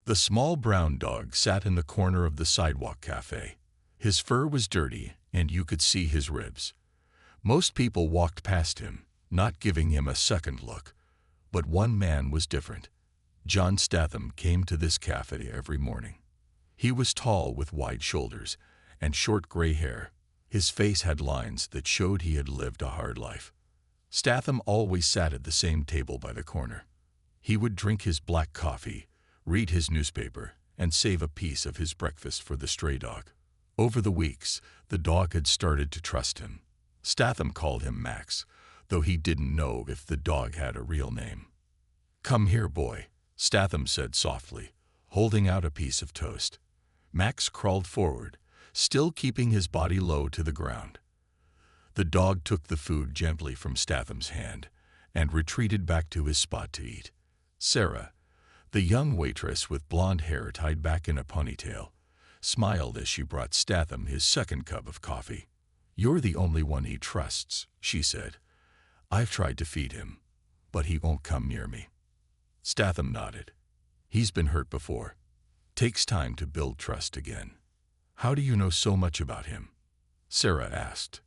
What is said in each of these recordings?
The small brown dog sat in the corner of the sidewalk cafe. His fur was dirty, and you could see his ribs. Most people walked past him, not giving him a second look. But one man was different. John Statham came to this cafe every morning. He was tall with wide shoulders and short gray hair. His face had lines that showed he had lived a hard life. Statham always sat at the same table by the corner. He would drink his black coffee, read his newspaper, and save a piece of his breakfast for the stray dog. Over the weeks, the dog had started to trust him. Statham called him Max, though he didn't know if the dog had a real name. "Come here, boy," Statham said softly, holding out a piece of toast. Max crawled forward, still keeping his body low to the ground. The dog took the food gently from Statham's hand and retreated back to his spot to eat. Sarah, the young waitress with blonde hair tied back in a ponytail, smiled as she brought Statham his second cup of coffee. "You're the only one he trusts," she said. "I've tried to feed him, but he won't come near me." Statham nodded. "He's been hurt before. Takes time to build trust again." "How do you know so much about him?" Sarah asked.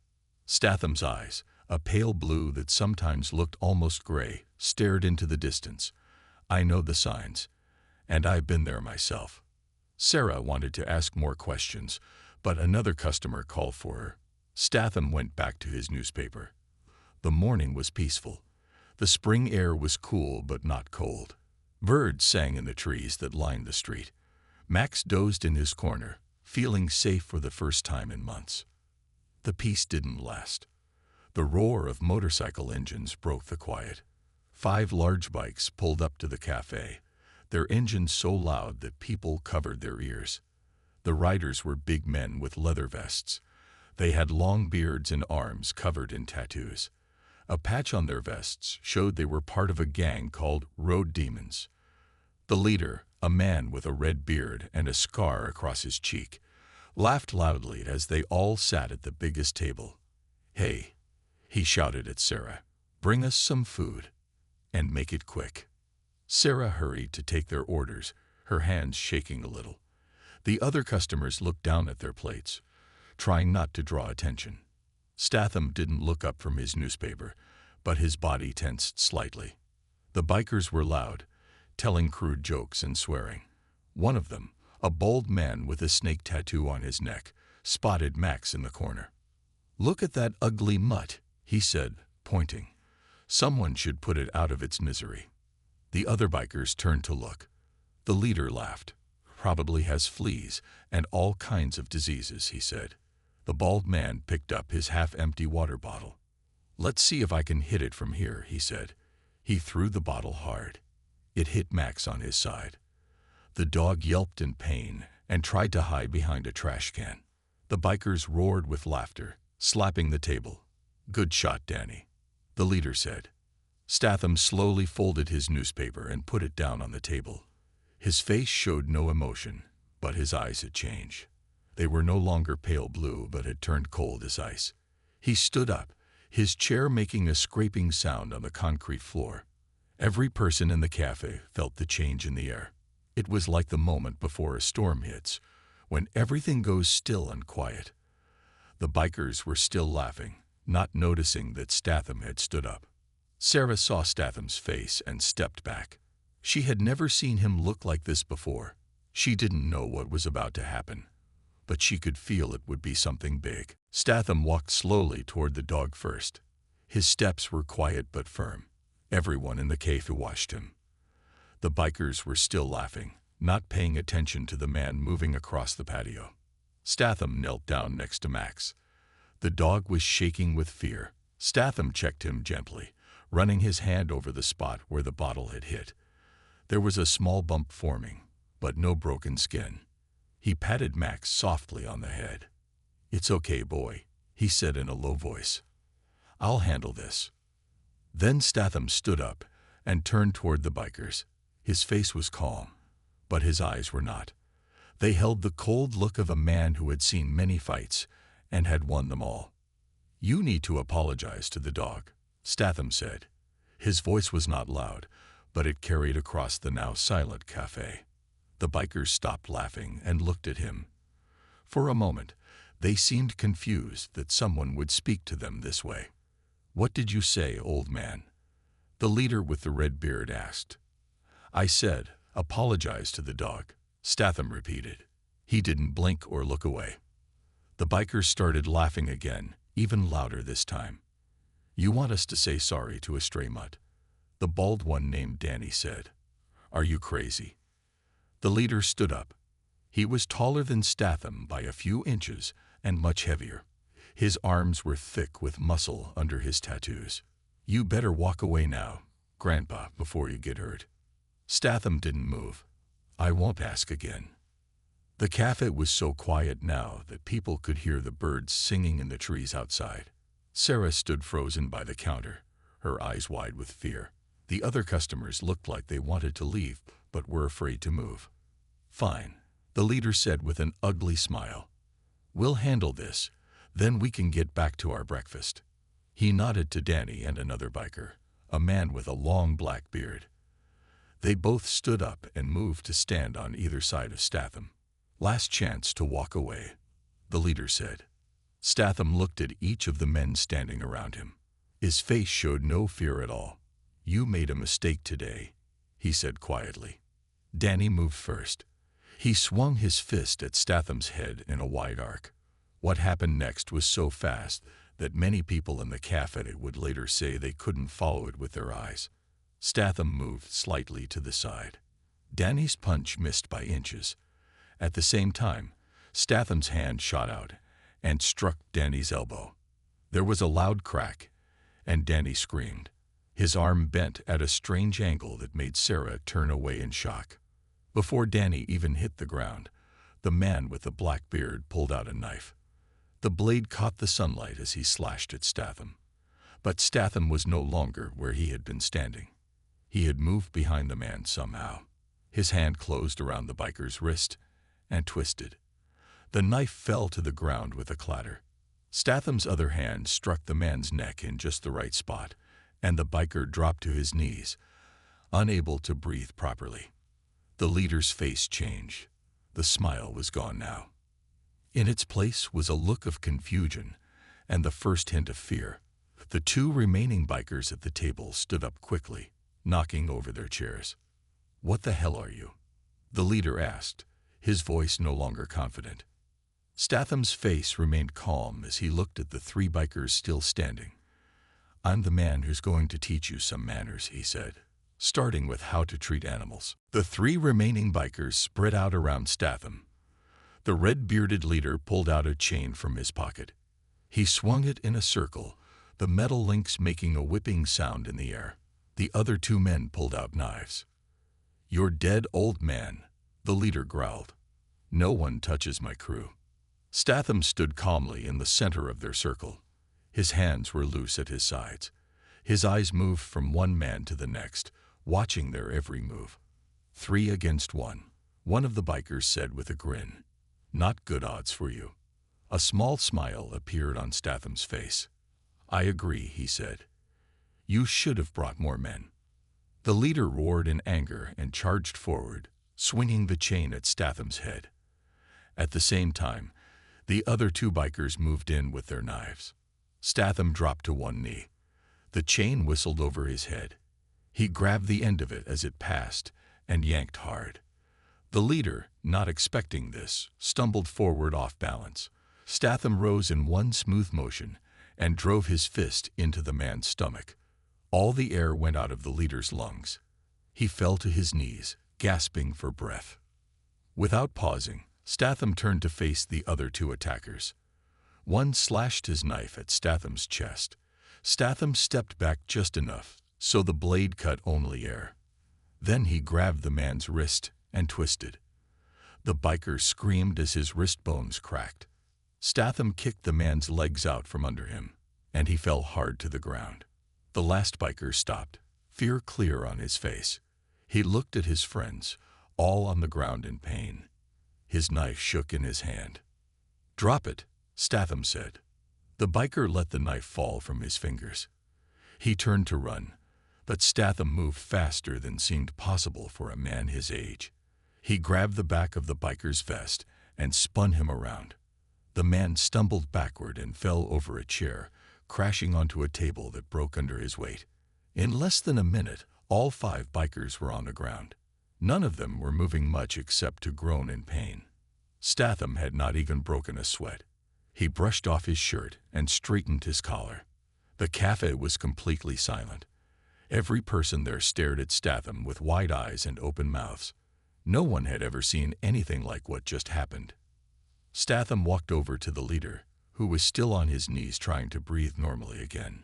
Statham's eyes, a pale blue that sometimes looked almost gray, stared into the distance. "I know the signs, and I've been there myself." Sarah wanted to ask more questions, but another customer called for her. Statham went back to his newspaper. The morning was peaceful. The spring air was cool but not cold. Birds sang in the trees that lined the street. Max dozed in his corner, feeling safe for the first time in months. The peace didn't last. The roar of motorcycle engines broke the quiet. 5 large bikes pulled up to the cafe, their engines so loud that people covered their ears. The riders were big men with leather vests. They had long beards and arms covered in tattoos. A patch on their vests showed they were part of a gang called Road Demons. The leader, a man with a red beard and a scar across his cheek, laughed loudly as they all sat at the biggest table. "Hey," he shouted at Sarah, "bring us some food, and make it quick." Sarah hurried to take their orders, her hands shaking a little. The other customers looked down at their plates, trying not to draw attention. Statham didn't look up from his newspaper, but his body tensed slightly. The bikers were loud, telling crude jokes and swearing. One of them, a bald man with a snake tattoo on his neck, spotted Max in the corner. "Look at that ugly mutt," he said, pointing. "Someone should put it out of its misery." The other bikers turned to look. The leader laughed. "Probably has fleas and all kinds of diseases," he said. The bald man picked up his half-empty water bottle. "Let's see if I can hit it from here," he said. He threw the bottle hard. It hit Max on his side. The dog yelped in pain and tried to hide behind a trash can. The bikers roared with laughter, slapping the table. "Good shot, Danny," the leader said. Statham slowly folded his newspaper and put it down on the table. His face showed no emotion, but his eyes had changed. They were no longer pale blue, but had turned cold as ice. He stood up, his chair making a scraping sound on the concrete floor. Every person in the cafe felt the change in the air. It was like the moment before a storm hits, when everything goes still and quiet. The bikers were still laughing, not noticing that Statham had stood up. Sarah saw Statham's face and stepped back. She had never seen him look like this before. She didn't know what was about to happen, but she could feel it would be something big. Statham walked slowly toward the dog first. His steps were quiet but firm. Everyone in the cafe watched him. The bikers were still laughing, not paying attention to the man moving across the patio. Statham knelt down next to Max. The dog was shaking with fear. Statham checked him gently, running his hand over the spot where the bottle had hit. There was a small bump forming, but no broken skin. He patted Max softly on the head. "It's okay, boy," he said in a low voice. "I'll handle this." Then Statham stood up and turned toward the bikers. His face was calm, but his eyes were not. They held the cold look of a man who had seen many fights and had won them all. "You need to apologize to the dog," Statham said. His voice was not loud, but it carried across the now silent cafe. The bikers stopped laughing and looked at him. For a moment, they seemed confused that someone would speak to them this way. "What did you say, old man?" the leader with the red beard asked. "I said, apologize to the dog," Statham repeated. He didn't blink or look away. The bikers started laughing again, even louder this time. "You want us to say sorry to a stray mutt?" the bald one named Danny said. "Are you crazy?" The leader stood up. He was taller than Statham by a few inches and much heavier. His arms were thick with muscle under his tattoos. "You better walk away now, Grandpa, before you get hurt." Statham didn't move. "I won't ask again." The cafe was so quiet now that people could hear the birds singing in the trees outside. Sarah stood frozen by the counter, her eyes wide with fear. The other customers looked like they wanted to leave, but were afraid to move. "Fine," the leader said with an ugly smile. "We'll handle this, then we can get back to our breakfast." He nodded to Danny and another biker, a man with a long black beard. They both stood up and moved to stand on either side of Statham. "Last chance to walk away," the leader said. Statham looked at each of the men standing around him. His face showed no fear at all. "You made a mistake today," he said quietly. Danny moved first. He swung his fist at Statham's head in a wide arc. What happened next was so fast that many people in the cafe would later say they couldn't follow it with their eyes. Statham moved slightly to the side. Danny's punch missed by inches. At the same time, Statham's hand shot out and struck Danny's elbow. There was a loud crack, and Danny screamed. His arm bent at a strange angle that made Sarah turn away in shock. Before Danny even hit the ground, the man with the black beard pulled out a knife. The blade caught the sunlight as he slashed at Statham. But Statham was no longer where he had been standing. He had moved behind the man somehow. His hand closed around the biker's wrist and twisted. The knife fell to the ground with a clatter. Statham's other hand struck the man's neck in just the right spot, and the biker dropped to his knees, unable to breathe properly. The leader's face changed. The smile was gone now. In its place was a look of confusion and the first hint of fear. The two remaining bikers at the table stood up quickly, knocking over their chairs. "What the hell are you?" the leader asked, his voice no longer confident. Statham's face remained calm as he looked at the three bikers still standing. "I'm the man who's going to teach you some manners," he said, starting with how to treat animals. The three remaining bikers spread out around Statham. The red-bearded leader pulled out a chain from his pocket. He swung it in a circle, the metal links making a whipping sound in the air. The other two men pulled out knives. "You're dead, old man," the leader growled. "No one touches my crew." Statham stood calmly in the center of their circle. His hands were loose at his sides. His eyes moved from one man to the next, watching their every move. "3 against 1, one of the bikers said with a grin. "Not good odds for you." A small smile appeared on Statham's face. "I agree," he said. "You should have brought more men." The leader roared in anger and charged forward, swinging the chain at Statham's head. At the same time, the other two bikers moved in with their knives. Statham dropped to one knee. The chain whistled over his head. He grabbed the end of it as it passed and yanked hard. The leader, not expecting this, stumbled forward off balance. Statham rose in one smooth motion and drove his fist into the man's stomach. All the air went out of the leader's lungs. He fell to his knees, gasping for breath. Without pausing, Statham turned to face the other two attackers. One slashed his knife at Statham's chest. Statham stepped back just enough so the blade cut only air. Then he grabbed the man's wrist and twisted. The biker screamed as his wrist bones cracked. Statham kicked the man's legs out from under him, and he fell hard to the ground. The last biker stopped, fear clear on his face. He looked at his friends, all on the ground in pain. His knife shook in his hand. "Drop it," Statham said. The biker let the knife fall from his fingers. He turned to run, but Statham moved faster than seemed possible for a man his age. He grabbed the back of the biker's vest and spun him around. The man stumbled backward and fell over a chair, crashing onto a table that broke under his weight. In less than a minute, all 5 bikers were on the ground. None of them were moving much except to groan in pain. Statham had not even broken a sweat. He brushed off his shirt and straightened his collar. The cafe was completely silent. Every person there stared at Statham with wide eyes and open mouths. No one had ever seen anything like what just happened. Statham walked over to the leader, who was still on his knees trying to breathe normally again.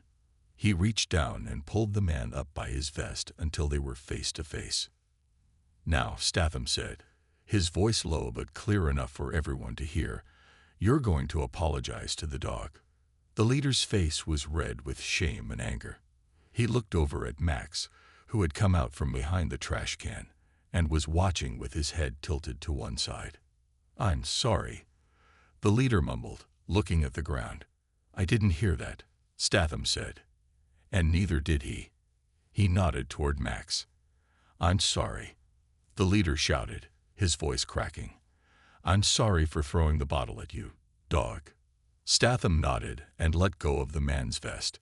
He reached down and pulled the man up by his vest until they were face to face. "Now," Statham said, his voice low but clear enough for everyone to hear, "you're going to apologize to the dog." The leader's face was red with shame and anger. He looked over at Max, who had come out from behind the trash can and was watching with his head tilted to one side. "I'm sorry," the leader mumbled, looking at the ground. "I didn't hear that," Statham said. "And neither did he." He nodded toward Max. "I'm sorry," the leader shouted, his voice cracking. "I'm sorry for throwing the bottle at you, dog." Statham nodded and let go of the man's vest.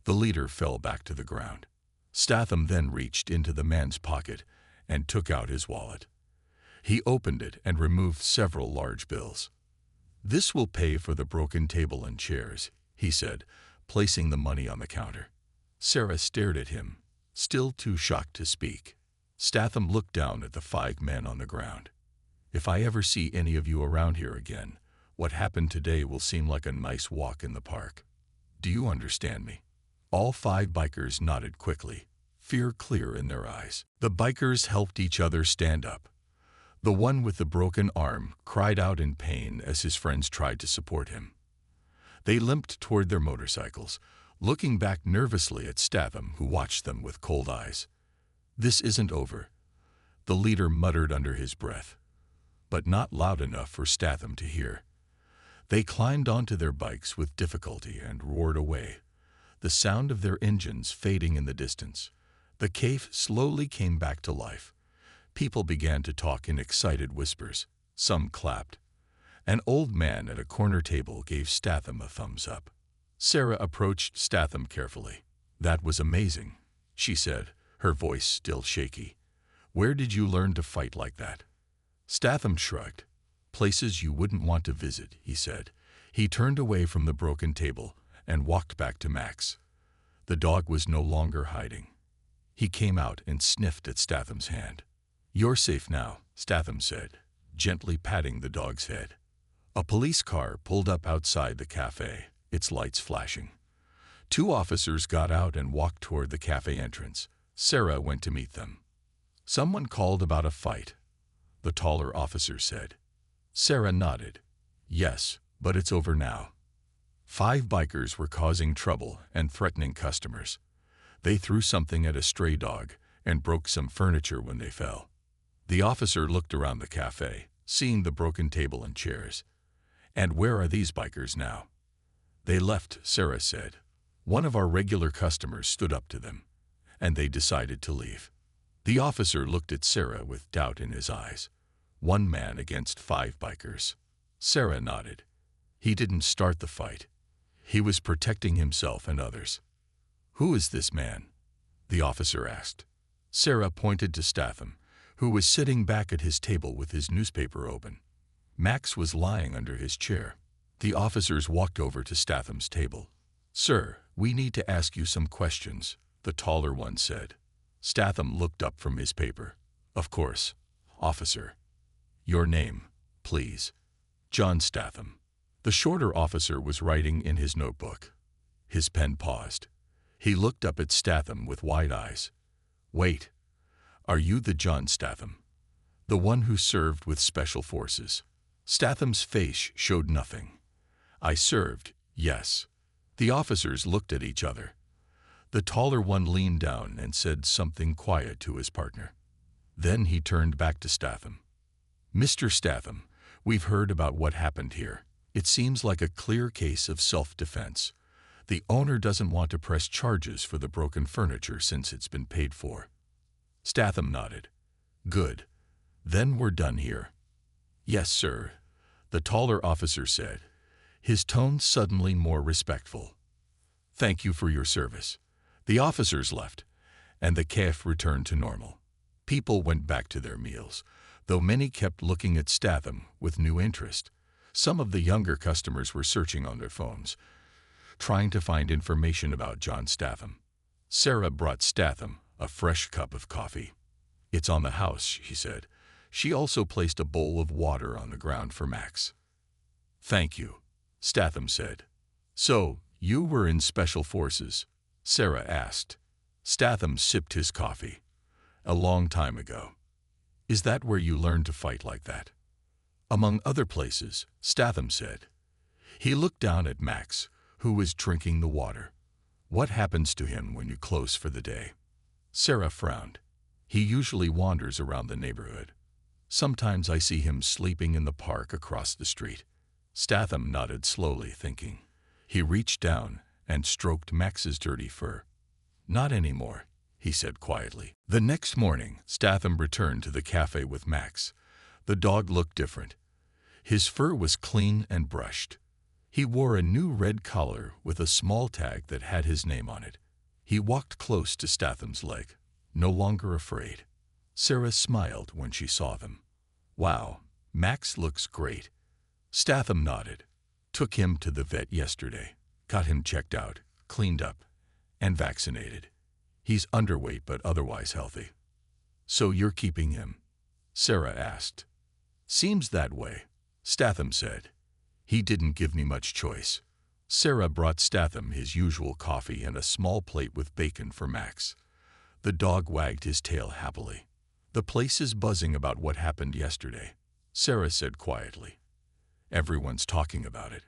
The leader fell back to the ground. Statham then reached into the man's pocket and took out his wallet. He opened it and removed several large bills. "This will pay for the broken table and chairs," he said, placing the money on the counter. Sarah stared at him, still too shocked to speak. Statham looked down at the 5 men on the ground. "If I ever see any of you around here again, what happened today will seem like a nice walk in the park. Do you understand me?" All 5 bikers nodded quickly, fear clear in their eyes. The bikers helped each other stand up. The one with the broken arm cried out in pain as his friends tried to support him. They limped toward their motorcycles, looking back nervously at Statham, who watched them with cold eyes. "This isn't over," the leader muttered under his breath, but not loud enough for Statham to hear. They climbed onto their bikes with difficulty and roared away, the sound of their engines fading in the distance. The cave slowly came back to life. People began to talk in excited whispers. Some clapped. An old man at a corner table gave Statham a thumbs up. Sarah approached Statham carefully. "That was amazing," she said, her voice still shaky. "Where did you learn to fight like that?" Statham shrugged. "Places you wouldn't want to visit," he said. He turned away from the broken table and walked back to Max. The dog was no longer hiding. He came out and sniffed at Statham's hand. "You're safe now," Statham said, gently patting the dog's head. A police car pulled up outside the cafe, its lights flashing. 2 officers got out and walked toward the cafe entrance. Sarah went to meet them. "Someone called about a fight," the taller officer said. Sarah nodded. "Yes, but it's over now." 5 bikers were causing trouble and threatening customers. They threw something at a stray dog and broke some furniture when they fell. The officer looked around the cafe, seeing the broken table and chairs. "And where are these bikers now?" "They left," Sarah said. "One of our regular customers stood up to them, and they decided to leave." The officer looked at Sarah with doubt in his eyes. 1 man against 5 bikers. Sarah nodded. "He didn't start the fight. He was protecting himself and others." "Who is this man?" the officer asked. Sarah pointed to Statham, who was sitting back at his table with his newspaper open. Max was lying under his chair. The officers walked over to Statham's table. "Sir, we need to ask you some questions," the taller one said. Statham looked up from his paper. "Of course, officer." "Your name, please." "John Statham." The shorter officer was writing in his notebook. His pen paused. He looked up at Statham with wide eyes. "Wait. Are you the John Statham? The one who served with Special Forces?" Statham's face showed nothing. "I served, yes." The officers looked at each other. The taller one leaned down and said something quiet to his partner. Then he turned back to Statham. "Mr. Statham, we've heard about what happened here. It seems like a clear case of self-defense. The owner doesn't want to press charges for the broken furniture since it's been paid for." Statham nodded. "Good. "Then we're done here." "Yes, sir," the taller officer said, his tone suddenly more respectful. "Thank you for your service." The officers left, and the cafe returned to normal. People went back to their meals, though many kept looking at Statham with new interest. Some of the younger customers were searching on their phones, trying to find information about John Statham. Sarah brought Statham a fresh cup of coffee. "It's on the house," she said. She also placed a bowl of water on the ground for Max. "Thank you," Statham said. "So, you were in Special Forces?" Sarah asked. Statham sipped his coffee. "A long time ago." "Is that where you learned to fight like that?" "Among other places," Statham said. He looked down at Max, who was drinking the water. "What happens to him when you close for the day?" Sarah frowned. "He usually wanders around the neighborhood. Sometimes I see him sleeping in the park across the street." Statham nodded slowly, thinking. He reached down and stroked Max's dirty fur. "Not anymore," he said quietly. The next morning, Statham returned to the cafe with Max. The dog looked different. His fur was clean and brushed. He wore a new red collar with a small tag that had his name on it. He walked close to Statham's leg, no longer afraid. Sarah smiled when she saw them. "Wow, Max looks great." Statham nodded. "Took him to the vet yesterday. Got him checked out, cleaned up, and vaccinated. He's underweight but otherwise healthy." "So you're keeping him?" Sarah asked. "Seems that way," Statham said. "He didn't give me much choice." Sarah brought Statham his usual coffee and a small plate with bacon for Max. The dog wagged his tail happily. "The place is buzzing about what happened yesterday," Sarah said quietly. "Everyone's talking about it."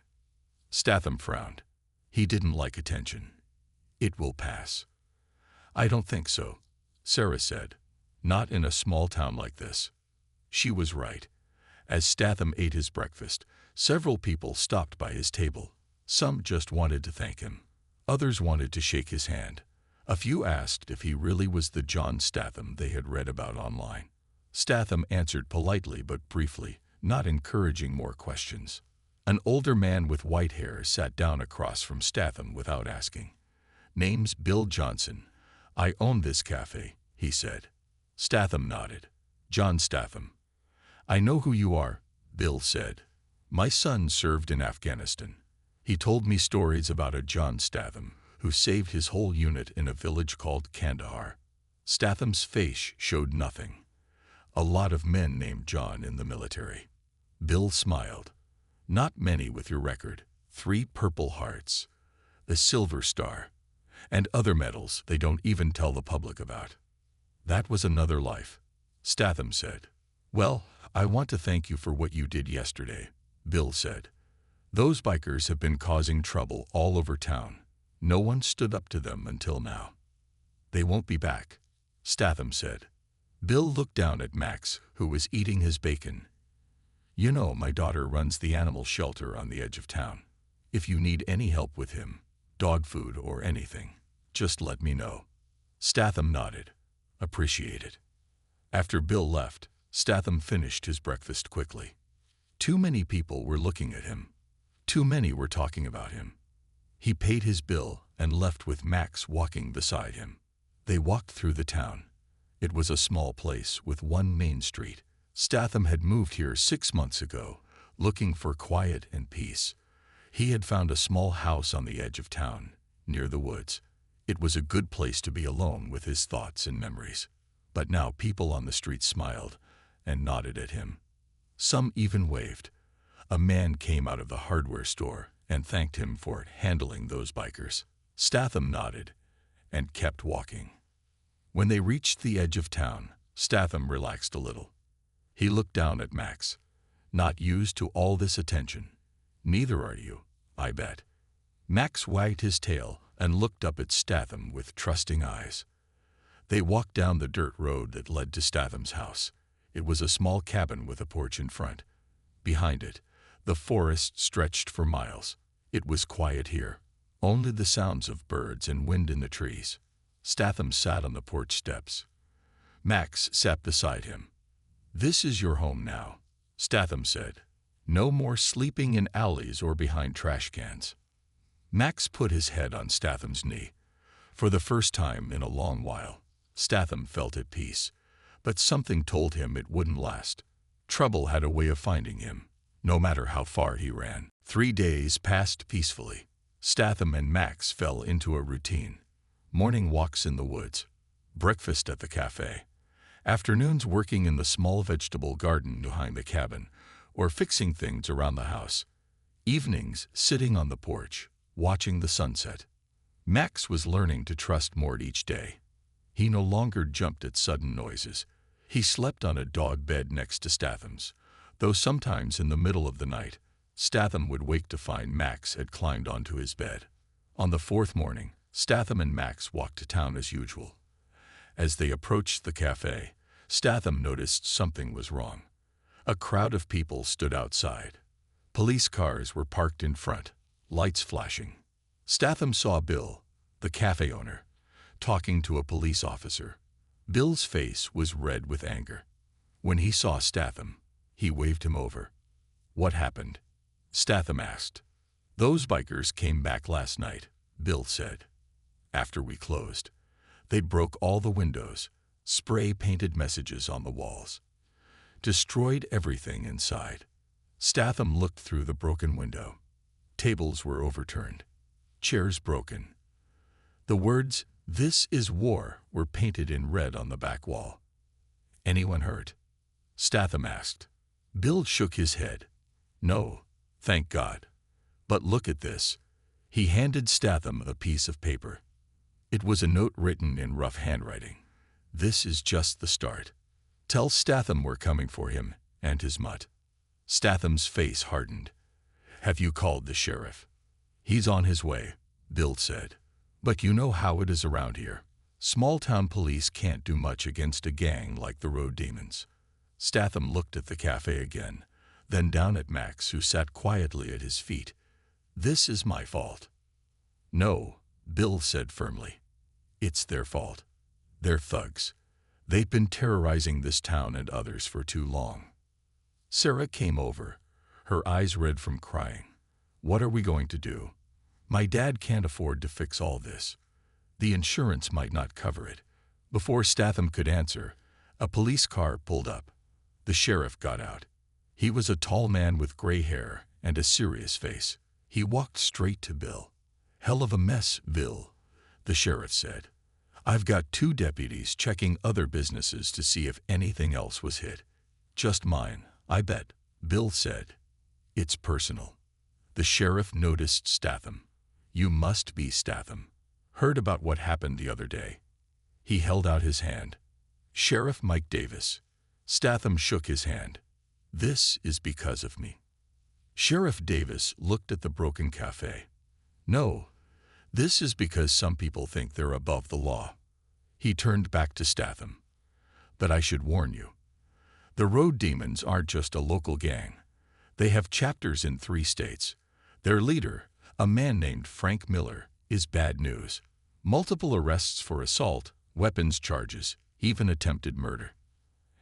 Statham frowned. He didn't like attention. "It will pass." "I don't think so," Sarah said. "Not in a small town like this." She was right. As Statham ate his breakfast, several people stopped by his table. Some just wanted to thank him. Others wanted to shake his hand. A few asked if he really was the John Statham they had read about online. Statham answered politely but briefly, not encouraging more questions. An older man with white hair sat down across from Statham without asking. "Name's Bill Johnson. I own this cafe," he said. Statham nodded. "John Statham." "I know who you are," Bill said. "My son served in Afghanistan. He told me stories about a John Statham who saved his whole unit in a village called Kandahar." Statham's face showed nothing. "A lot of men named John in the military." Bill smiled. "Not many with your record. 3 Purple Hearts, a Silver Star, and other medals they don't even tell the public about." "That was another life," Statham said. "Well, I want to thank you for what you did yesterday," Bill said. "Those bikers have been causing trouble all over town. No one stood up to them until now." "They won't be back," Statham said. Bill looked down at Max, who was eating his bacon. "You know, my daughter runs the animal shelter on the edge of town. If you need any help with him, dog food or anything, just let me know." Statham nodded. "Appreciate it." After Bill left, Statham finished his breakfast quickly. Too many people were looking at him. Too many were talking about him. He paid his bill and left with Max walking beside him. They walked through the town. It was a small place with one main street. Statham had moved here 6 months ago, looking for quiet and peace. He had found a small house on the edge of town, near the woods. It was a good place to be alone with his thoughts and memories. But now people on the street smiled and nodded at him. Some even waved. A man came out of the hardware store and thanked him for handling those bikers. Statham nodded and kept walking. When they reached the edge of town, Statham relaxed a little. He looked down at Max. "Not used to all this attention. Neither are you, I bet." Max wagged his tail and looked up at Statham with trusting eyes. They walked down the dirt road that led to Statham's house. It was a small cabin with a porch in front. Behind it, the forest stretched for miles. It was quiet here, only the sounds of birds and wind in the trees. Statham sat on the porch steps. Max sat beside him. "This is your home now," Statham said. "No more sleeping in alleys or behind trash cans." Max put his head on Statham's knee. For the first time in a long while, Statham felt at peace, but something told him it wouldn't last. Trouble had a way of finding him, no matter how far he ran. 3 days passed peacefully. Statham and Max fell into a routine. Morning walks in the woods, breakfast at the cafe, afternoons working in the small vegetable garden behind the cabin, or fixing things around the house. Evenings sitting on the porch, watching the sunset. Max was learning to trust Mort each day. He no longer jumped at sudden noises. He slept on a dog bed next to Statham's, though sometimes in the middle of the night, Statham would wake to find Max had climbed onto his bed. On the fourth morning, Statham and Max walked to town as usual. As they approached the cafe, Statham noticed something was wrong. A crowd of people stood outside. Police cars were parked in front, lights flashing. Statham saw Bill, the cafe owner, talking to a police officer. Bill's face was red with anger. When he saw Statham, he waved him over. "What happened?" Statham asked. "Those bikers came back last night," Bill said. "After we closed. They broke all the windows, spray-painted messages on the walls, destroyed everything inside." Statham looked through the broken window. Tables were overturned, chairs broken. The words, "This is war," were painted in red on the back wall. "Anyone hurt?" Statham asked. Bill shook his head. "No, thank God. But look at this." He handed Statham a piece of paper. It was a note written in rough handwriting. "This is just the start. Tell Statham we're coming for him and his mutt." Statham's face hardened. "Have you called the sheriff?" "He's on his way," Bill said. "But you know how it is around here. Small-town police can't do much against a gang like the Road Demons." Statham looked at the cafe again, then down at Max, who sat quietly at his feet. "This is my fault." "No," Bill said firmly. "It's their fault. They're thugs. They've been terrorizing this town and others for too long." Sarah came over, her eyes red from crying. "What are we going to do? My dad can't afford to fix all this. The insurance might not cover it." Before Statham could answer, a police car pulled up. The sheriff got out. He was a tall man with gray hair and a serious face. He walked straight to Bill. "Hell of a mess, Bill," the sheriff said. "I've got 2 deputies checking other businesses to see if anything else was hit." "Just mine, I bet," Bill said. "It's personal." The sheriff noticed Statham. "You must be Statham. Heard about what happened the other day." He held out his hand. "Sheriff Mike Davis." Statham shook his hand. "This is because of me." Sheriff Davis looked at the broken cafe. "No, this is because some people think they're above the law." He turned back to Statham. "But I should warn you. The Road Demons aren't just a local gang. They have chapters in 3 states. Their leader, a man named Frank Miller, is bad news. Multiple arrests for assault, weapons charges, even attempted murder."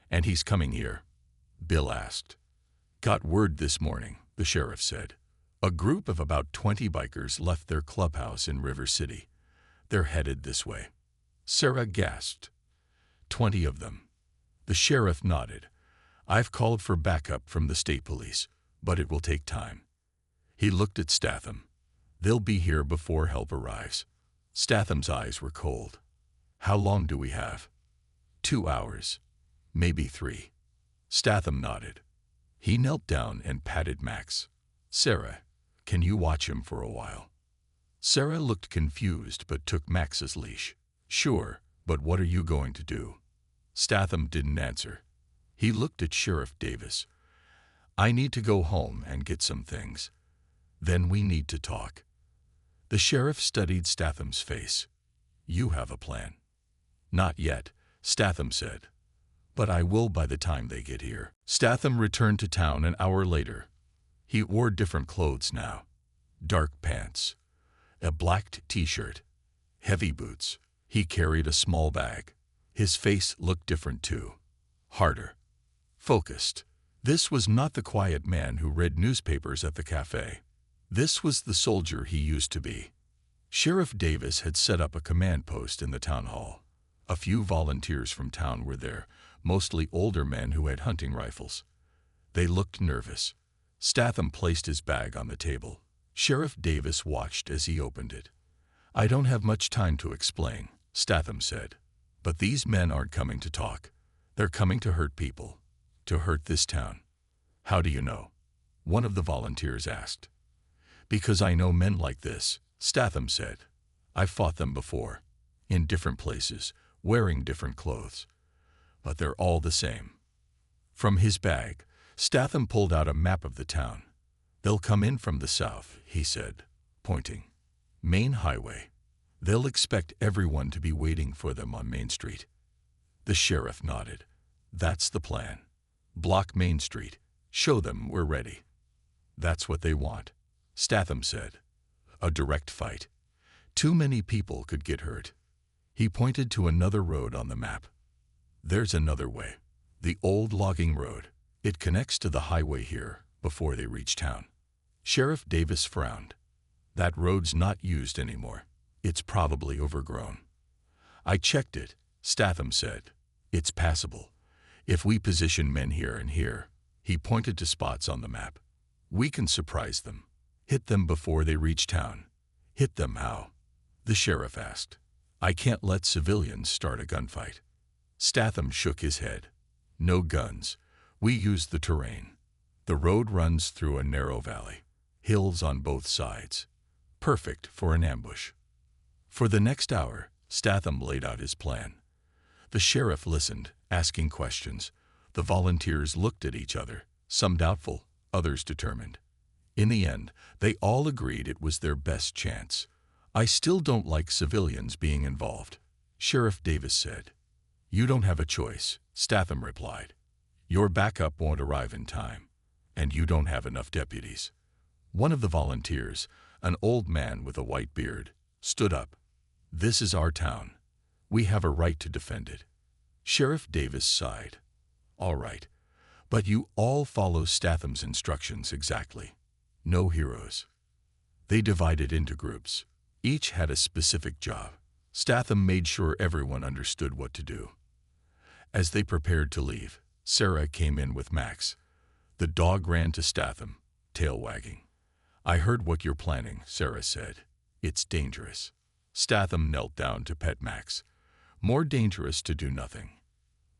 "And he's coming here?" Bill asked. "Got word this morning," the sheriff said. "A group of about 20 bikers left their clubhouse in River City. They're headed this way." Sarah gasped. 20 of them." The sheriff nodded. "I've called for backup from the state police, but it will take time." He looked at Statham. "They'll be here before help arrives." Statham's eyes were cold. "How long do we have?" 2 hours. Maybe 3. Statham nodded. He knelt down and patted Max. "Sarah, can you watch him for a while?" Sarah looked confused but took Max's leash. "Sure, but what are you going to do?" Statham didn't answer. He looked at Sheriff Davis. "I need to go home and get some things. Then we need to talk." The sheriff studied Statham's face. "You have a plan?" "Not yet," Statham said. "But I will by the time they get here." Statham returned to town an hour later. He wore different clothes now. Dark pants, a black t-shirt, heavy boots. He carried a small bag. His face looked different too. Harder. focused. This was not the quiet man who read newspapers at the cafe. This was the soldier he used to be. Sheriff Davis had set up a command post in the town hall. A few volunteers from town were there, mostly older men who had hunting rifles. They looked nervous. Statham placed his bag on the table. Sheriff Davis watched as he opened it. "I don't have much time to explain," Statham said. "But these men aren't coming to talk. They're coming to hurt people. To hurt this town." "How do you know?" one of the volunteers asked. "Because I know men like this," Statham said. "I've fought them before, in different places, wearing different clothes. But they're all the same." From his bag, Statham pulled out a map of the town. "They'll come in from the south," he said, pointing. "Main highway. They'll expect everyone to be waiting for them on Main Street." The sheriff nodded. "That's the plan. Block Main Street. Show them we're ready." "That's what they want," Statham said. "A direct fight. Too many people could get hurt." He pointed to another road on the map. "There's another way. The old logging road. It connects to the highway here before they reach town." Sheriff Davis frowned. "That road's not used anymore. It's probably overgrown." "I checked it," Statham said. "It's passable. If we position men here and here," he pointed to spots on the map, "we can surprise them. Hit them before they reach town." "Hit them how?" the sheriff asked. "I can't let civilians start a gunfight." Statham shook his head. "No guns. We use the terrain. The road runs through a narrow valley. Hills on both sides. Perfect for an ambush." For the next hour, Statham laid out his plan. The sheriff listened, asking questions. The volunteers looked at each other, some doubtful, others determined. In the end, they all agreed it was their best chance. "I still don't like civilians being involved," Sheriff Davis said. "You don't have a choice," Statham replied. "Your backup won't arrive in time, and you don't have enough deputies." One of the volunteers, an old man with a white beard, stood up. "This is our town. We have a right to defend it." Sheriff Davis sighed. "All right, but you all follow Statham's instructions exactly. No heroes." They divided into groups. Each had a specific job. Statham made sure everyone understood what to do. As they prepared to leave, Sarah came in with Max. The dog ran to Statham, tail wagging. "I heard what you're planning," Sarah said. "It's dangerous." Statham knelt down to pet Max. "More dangerous to do nothing."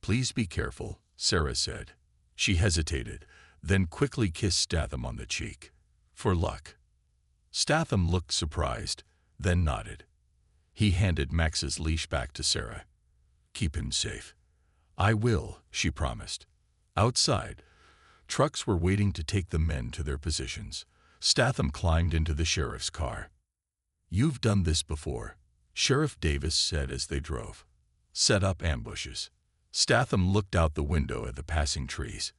"Please be careful," Sarah said. She hesitated, then quickly kissed Statham on the cheek. "For luck." Statham looked surprised, then nodded. He handed Max's leash back to Sarah. "Keep him safe." "I will," she promised. Outside, trucks were waiting to take the men to their positions. Statham climbed into the sheriff's car. "You've done this before," Sheriff Davis said as they drove. "Set up ambushes." Statham looked out the window at the passing trees.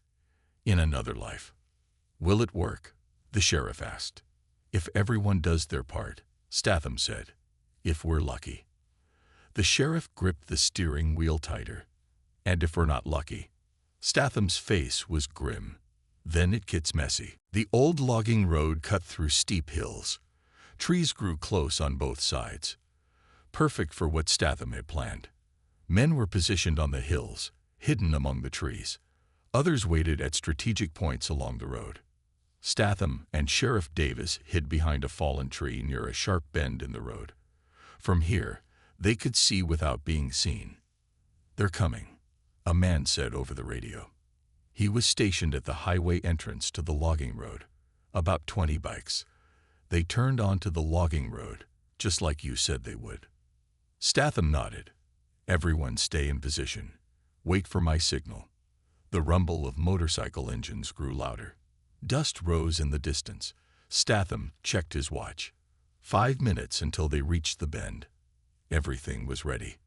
"In another life." "Will it work?" the sheriff asked. "If everyone does their part," Statham said. "If we're lucky." The sheriff gripped the steering wheel tighter. "And if we're not lucky?" Statham's face was grim. "Then it gets messy." The old logging road cut through steep hills. Trees grew close on both sides. Perfect for what Statham had planned. Men were positioned on the hills, hidden among the trees. Others waited at strategic points along the road. Statham and Sheriff Davis hid behind a fallen tree near a sharp bend in the road. From here, they could see without being seen. "They're coming," a man said over the radio. He was stationed at the highway entrance to the logging road. About 20 bikes. They turned onto the logging road, just like you said they would. Statham nodded. "Everyone stay in position. Wait for my signal." The rumble of motorcycle engines grew louder. Dust rose in the distance. Statham checked his watch. 5 minutes until they reached the bend. Everything was ready.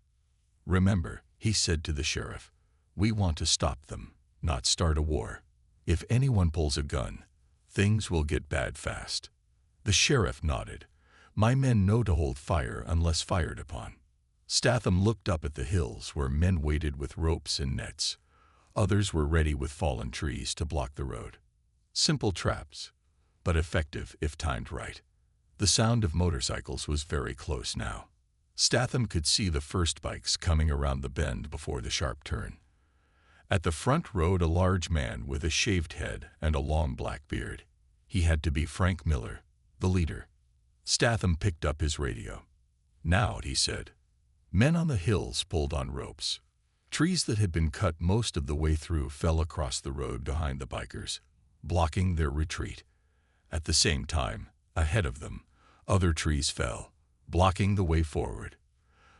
"Remember," he said to the sheriff, "we want to stop them, not start a war. If anyone pulls a gun, things will get bad fast." The sheriff nodded. "My men know to hold fire unless fired upon." Statham looked up at the hills where men waited with ropes and nets. Others were ready with fallen trees to block the road. Simple traps, but effective if timed right. The sound of motorcycles was very close now. Statham could see the first bikes coming around the bend before the sharp turn. At the front rode a large man with a shaved head and a long black beard. He had to be Frank Miller, the leader. Statham picked up his radio. "Now," he said. Men on the hills pulled on ropes. Trees that had been cut most of the way through fell across the road behind the bikers, blocking their retreat. At the same time, ahead of them, other trees fell, blocking the way forward.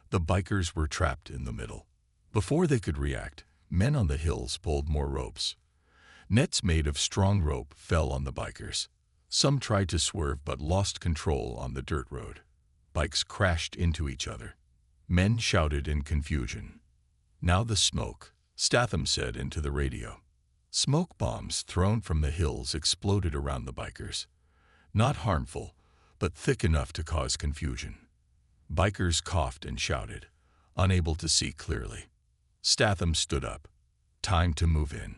The bikers were trapped in the middle. Before they could react, men on the hills pulled more ropes. Nets made of strong rope fell on the bikers. Some tried to swerve but lost control on the dirt road. Bikes crashed into each other. Men shouted in confusion. "Now the smoke," Statham said into the radio. Smoke bombs thrown from the hills exploded around the bikers. Not harmful, but thick enough to cause confusion. Bikers coughed and shouted, unable to see clearly. Statham stood up. Time to move in.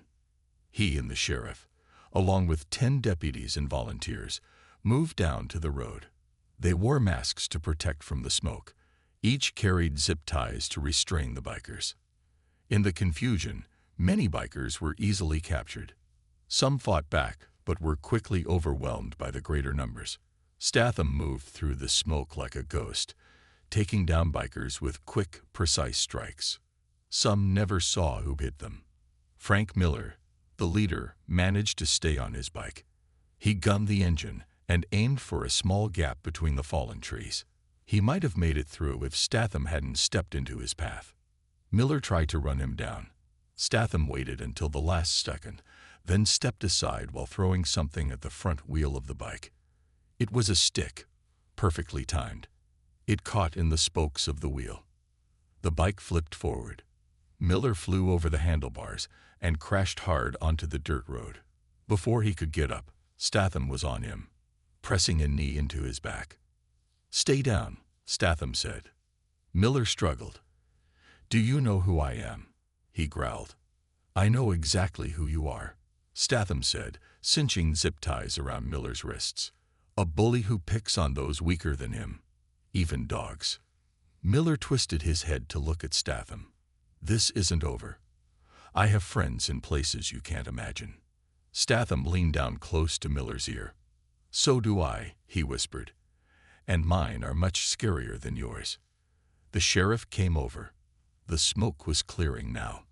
He and the sheriff, along with 10 deputies and volunteers, moved down to the road. They wore masks to protect from the smoke. Each carried zip ties to restrain the bikers. In the confusion, many bikers were easily captured. Some fought back, but were quickly overwhelmed by the greater numbers. Statham moved through the smoke like a ghost, taking down bikers with quick, precise strikes. Some never saw who hit them. Frank Miller, the leader, managed to stay on his bike. He gunned the engine and aimed for a small gap between the fallen trees. He might have made it through if Statham hadn't stepped into his path. Miller tried to run him down. Statham waited until the last second, then stepped aside while throwing something at the front wheel of the bike. It was a stick, perfectly timed. It caught in the spokes of the wheel. The bike flipped forward. Miller flew over the handlebars and crashed hard onto the dirt road. Before he could get up, Statham was on him, pressing a knee into his back. "Stay down," Statham said. Miller struggled. "Do you know who I am?" he growled. "I know exactly who you are," Statham said, cinching zip ties around Miller's wrists. "A bully who picks on those weaker than him, even dogs." Miller twisted his head to look at Statham. "This isn't over. I have friends in places you can't imagine." Statham leaned down close to Miller's ear. "So do I," he whispered. "And mine are much scarier than yours." The sheriff came over. The smoke was clearing now.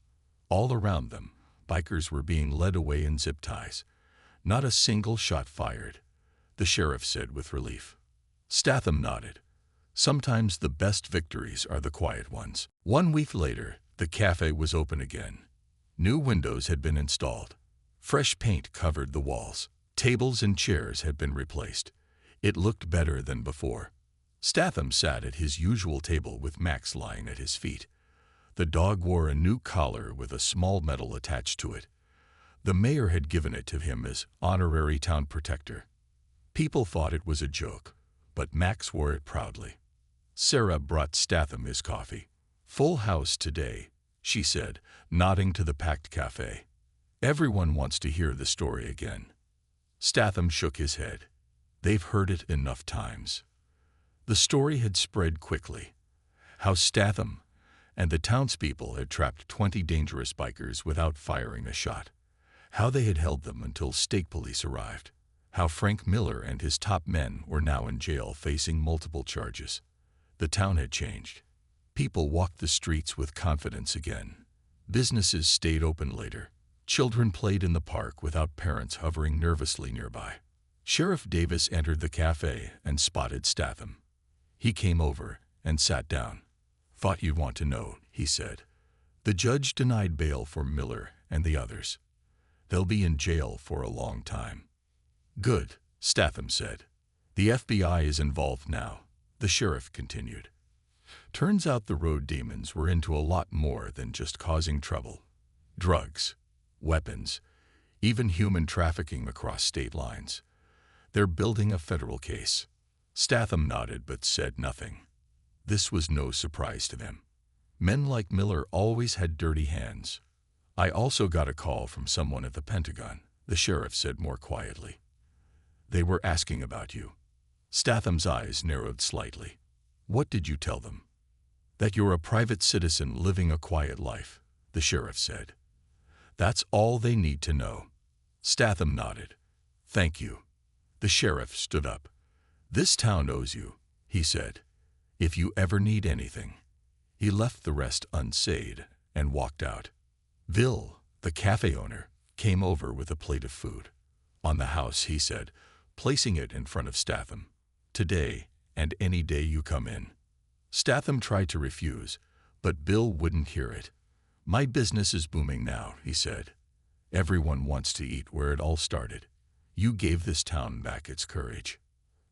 All around them, bikers were being led away in zip ties. Not a single shot fired, the sheriff said with relief. Statham nodded. Sometimes the best victories are the quiet ones. 1 week later, the cafe was open again. New windows had been installed. Fresh paint covered the walls. Tables and chairs had been replaced. It looked better than before. Statham sat at his usual table with Max lying at his feet. The dog wore a new collar with a small medal attached to it. The mayor had given it to him as honorary town protector. People thought it was a joke, but Max wore it proudly. Sarah brought Statham his coffee. "Full house today," she said, nodding to the packed cafe. "Everyone wants to hear the story again." Statham shook his head. They've heard it enough times. The story had spread quickly. How Statham and the townspeople had trapped 20 dangerous bikers without firing a shot. How they had held them until state police arrived. How Frank Miller and his top men were now in jail facing multiple charges. The town had changed. People walked the streets with confidence again. Businesses stayed open later. Children played in the park without parents hovering nervously nearby. Sheriff Davis entered the cafe and spotted Statham. He came over and sat down. "Thought you'd want to know," he said. "The judge denied bail for Miller and the others. They'll be in jail for a long time." "Good," Statham said. "The FBI is involved now," the sheriff continued. "Turns out the road demons were into a lot more than just causing trouble. Drugs, weapons, even human trafficking across state lines. They're building a federal case." Statham nodded but said nothing. This was no surprise to them. Men like Miller always had dirty hands. I also got a call from someone at the Pentagon, the sheriff said more quietly. They were asking about you. Statham's eyes narrowed slightly. What did you tell them? That you're a private citizen living a quiet life, the sheriff said. That's all they need to know. Statham nodded. Thank you. The sheriff stood up. This town owes you, he said. If you ever need anything. He left the rest unsaid and walked out. Bill, the cafe owner, came over with a plate of food. On the house, he said, placing it in front of Statham. Today, and any day you come in. Statham tried to refuse, but Bill wouldn't hear it. My business is booming now, he said. Everyone wants to eat where it all started. You gave this town back its courage.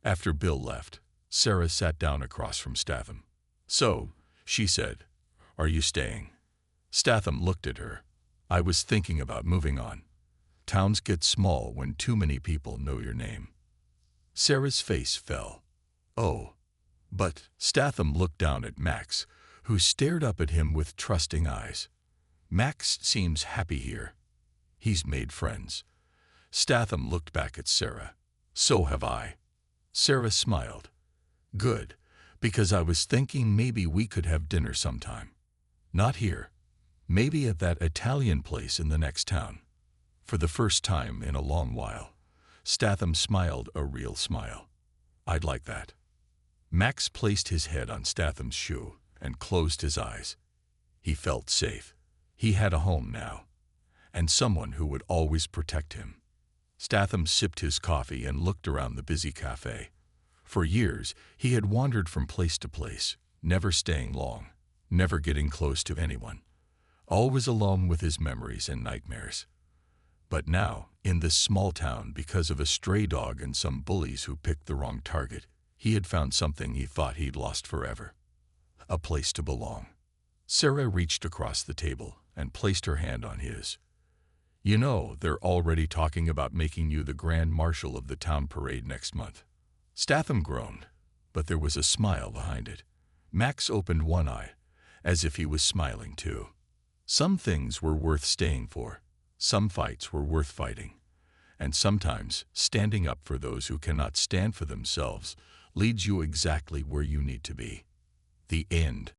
After Bill left, Sarah sat down across from Statham. So, she said, are you staying? Statham looked at her. I was thinking about moving on. Towns get small when too many people know your name. Sarah's face fell. Oh. But Statham looked down at Max, who stared up at him with trusting eyes. Max seems happy here. He's made friends. Statham looked back at Sarah. So have I. Sarah smiled. Good, because I was thinking maybe we could have dinner sometime. Not here. Maybe at that Italian place in the next town. For the first time in a long while, Statham smiled a real smile. I'd like that. Max placed his head on Statham's shoe and closed his eyes. He felt safe. He had a home now, and someone who would always protect him. Statham sipped his coffee and looked around the busy cafe. For years, he had wandered from place to place, never staying long, never getting close to anyone, always alone with his memories and nightmares. But now, in this small town, because of a stray dog and some bullies who picked the wrong target, he had found something he thought he'd lost forever. A place to belong. Sarah reached across the table and placed her hand on his. You know, they're already talking about making you the Grand Marshal of the town parade next month. Statham groaned, but there was a smile behind it. Max opened one eye, as if he was smiling too. Some things were worth staying for. Some fights were worth fighting. And sometimes, standing up for those who cannot stand for themselves leads you exactly where you need to be. The end.